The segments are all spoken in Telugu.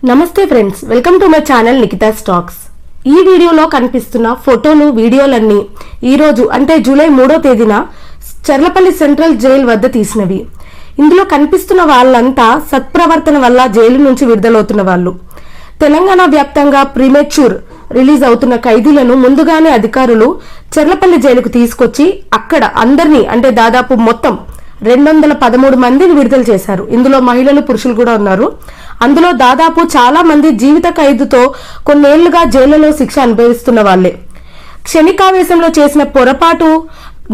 నమస్తే friends, welcome to my channel Nikhita stocks. ఈ వీడియోలో కనిపిస్తున్న ఫోటోలు వీడియోలన్నీ ఈరోజు అంటే జూలై 3వ తేదీన చర్లపల్లి సెంట్రల్ జైలు వద్ద తీసినవి. ఇందులో కనిపిస్తున్న వాళ్ళంతా సత్ప్రవర్తన వల్ల జైలు నుంచి విడుదలవుతున్న వాళ్ళు. తెలంగాణ వ్యాప్తంగా ప్రీమెచ్యూర్ రిలీజ్ అవుతున్న ఖైదీలను ముందుగానే అధికారులు చర్లపల్లి జైలుకు తీసుకొచ్చి అక్కడ అందరినీ అంటే దాదాపు మొత్తం 213 మందిని విడుదల చేశారు. ఇందులో మహిళలు, పురుషులు కూడా ఉన్నారు. అందులో దాదాపు చాలా మంది జీవిత ఖైదుతో కొన్నేళ్లుగా జైలులో శిక్ష అనుభవిస్తున్న వాళ్లే. క్షణికావేశంలో చేసిన పొరపాటు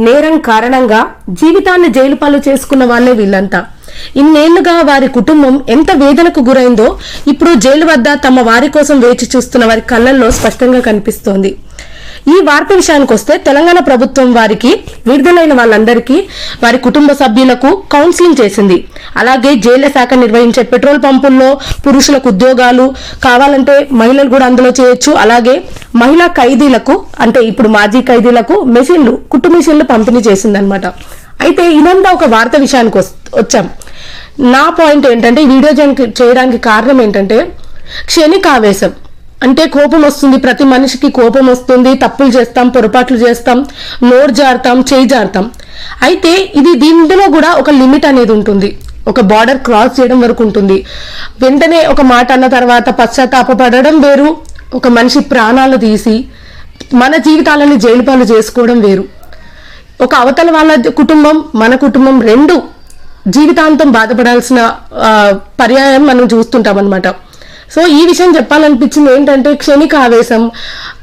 నేరం కారణంగా జీవితాన్ని జైలు పాలు చేసుకున్న వాళ్లే వీళ్ళంతా. ఇన్నేళ్లుగా వారి కుటుంబం ఎంత వేదనకు గురైందో ఇప్పుడు జైలు వద్ద తమ వారి కోసం వేచి చూస్తున్న వారి కళ్ళల్లో స్పష్టంగా కనిపిస్తోంది. ఈ వార్త విషయానికి వస్తే తెలంగాణ ప్రభుత్వం వారికి విడుదలైన వాళ్ళందరికీ వారి కుటుంబ సభ్యులకు కౌన్సిలింగ్ చేసింది. అలాగే జైళ్ల శాఖ నిర్వహించే పెట్రోల్ పంపుల్లో పురుషులకు ఉద్యోగాలు కావాలంటే మహిళలు కూడా అందులో చేయొచ్చు. అలాగే మహిళా ఖైదీలకు అంటే ఇప్పుడు మాజీ ఖైదీలకు మెషిన్లు, కుట్టు మెషిన్లు పంపిణీ చేసిందనమాట. అయితే ఇదంతా ఒక వార్త విషయానికి వచ్చాం. నా పాయింట్ ఏంటంటే ఈ వీడియో చేయడానికి కారణం ఏంటంటే క్షణికావేశం అంటే కోపం వస్తుంది. ప్రతి మనిషికి కోపం వస్తుంది. తప్పులు చేస్తాం, పొరపాట్లు చేస్తాం, నోరు జారుతాం, చేయి జారుతాం. అయితే దీనిలో కూడా ఒక లిమిట్ అనేది ఉంటుంది. ఒక బార్డర్ క్రాస్ చేయడం వరకు ఉంటుంది. వెంటనే ఒక మాట అన్న తర్వాత పశ్చాత్తాపపడడం వేరు, ఒక మనిషి ప్రాణాలు తీసి మన జీవితాలని జైలు పాలు చేసుకోవడం వేరు. ఒక అవతల వాళ్ళ కుటుంబం, మన కుటుంబం రెండు జీవితాంతం బాధపడాల్సిన పర్యాయం మనం చూస్తుంటాం అనమాట. సో ఈ విషయం చెప్పాలనిపించింది ఏంటంటే క్షణిక ఆవేశం,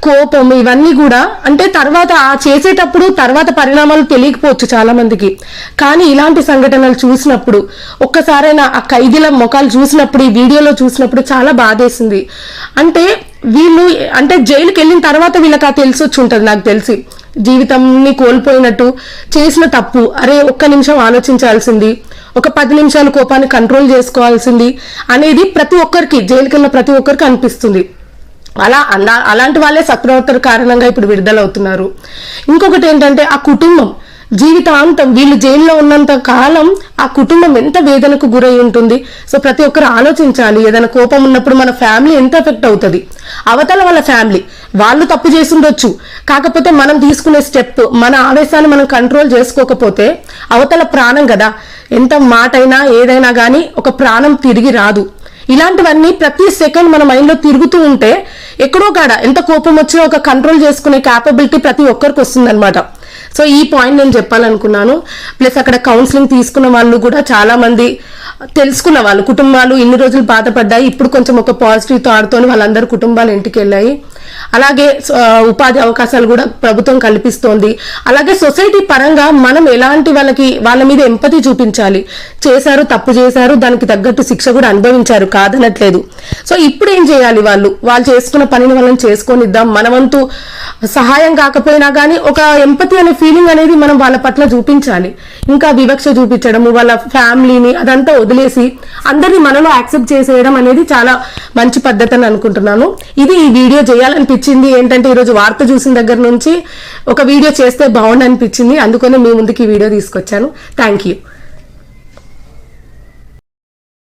కోపం ఇవన్నీ కూడా అంటే తర్వాత చేసేటప్పుడు తర్వాత పరిణామాలు తెలియకపోవచ్చు చాలా మందికి. కానీ ఇలాంటి సంఘటనలు చూసినప్పుడు ఒక్కసారైనా ఆ ఖైదీల ముఖాలు చూసినప్పుడు, ఈ వీడియోలో చూసినప్పుడు చాలా బాధేసింది. అంటే వీళ్ళు అంటే జైలుకి వెళ్ళిన తర్వాత వీళ్ళకి తెలిసి వచ్చి ఉంటుంది. నాకు తెలిసి జీవితాన్ని కోల్పోయినట్టు చేసిన తప్పు, అరే ఒక్క నిమిషం ఆలోచించాల్సింది, ఒక 10 నిమిషాలు కోపాన్ని కంట్రోల్ చేసుకోవాల్సింది అనేది ప్రతి ఒక్కరికి, జైలుకి వెళ్ళిన ప్రతి ఒక్కరికి అనిపిస్తుంది. అలాంటి వాళ్ళే సత్ప్రవర్తన కారణంగా ఇప్పుడు విడుదలవుతున్నారు. ఇంకొకటి ఏంటంటే ఆ కుటుంబం జీవితాంతం వీళ్ళు జైల్లో ఉన్నంత కాలం ఆ కుటుంబం ఎంత వేదనకు గురై ఉంటుంది. సో ప్రతి ఒక్కరు ఆలోచించాలి. ఏదైనా కోపం ఉన్నప్పుడు మన ఫ్యామిలీ ఎంత ఎఫెక్ట్ అవుతుంది. అవతల వాళ్ళ ఫ్యామిలీ వాళ్ళు తప్పు చేస్తుండొచ్చు, కాకపోతే మనం తీసుకునే స్టెప్, మన ఆవేశాన్ని మనం కంట్రోల్ చేసుకోకపోతే అవతల ప్రాణం కదా, ఎంత మాట అయినా ఏదైనా కానీ ఒక ప్రాణం తిరిగి రాదు. ఇలాంటివన్నీ ప్రతి సెకండ్ మన మైండ్లో తిరుగుతూ ఉంటే ఎక్కడో కాడ ఎంత కోపం వచ్చినా ఒక కంట్రోల్ చేసుకునే క్యాపబిలిటీ ప్రతి ఒక్కరికి వస్తుందన్నమాట. సో ఈ పాయింట్ నేను చెప్పాలనుకున్నాను. ప్లస్ అక్కడ కౌన్సిలింగ్ తీసుకున్న వాళ్ళు కూడా చాలా మంది తెలుసుకున్న వాళ్ళు, కుటుంబాలు ఇన్ని రోజులు బాధపడ్డాయి, ఇప్పుడు కొంచెం ఒక పాజిటివ్ థాట్తో వాళ్ళందరూ కుటుంబాలు ఇంటికి వెళ్ళాయి. అలాగే ఉపాధి అవకాశాలు కూడా ప్రభుత్వం కల్పిస్తోంది. అలాగే సొసైటీ పరంగా మనం ఎలాంటి వాళ్ళ మీద ఎంపతి చూపించాలి. చేశారు, తప్పు చేశారు, దానికి తగ్గట్టు శిక్ష కూడా అనుభవించారు, కాదనట్లేదు. సో ఇప్పుడు ఏం చేయాలి, వాళ్ళు చేసుకున్న పనిని వాళ్ళని చేసుకొనిద్దాం. మన వంతు సహాయం కాకపోయినా కానీ ఒక ఎంపతి అనే ఫీలింగ్ అనేది మనం వాళ్ళ పట్ల చూపించాలి. ఇంకా వివక్ష చూపించడము, వాళ్ళ ఫ్యామిలీని అదంతా వదిలేసి అందరినీ మనలో యాక్సెప్ట్ చేసేయడం అనేది చాలా మంచి పద్ధతి అని అనుకుంటున్నాను. ఇది ఈ వీడియో చేయాలనిపించింది ఏంటంటే ఈరోజు వార్త చూసిన దగ్గర నుంచి ఒక వీడియో చేస్తే బాగుండు అనిపించింది. అందుకనే మీ ముందుకి ఈ వీడియో తీసుకొచ్చాను. Thank you.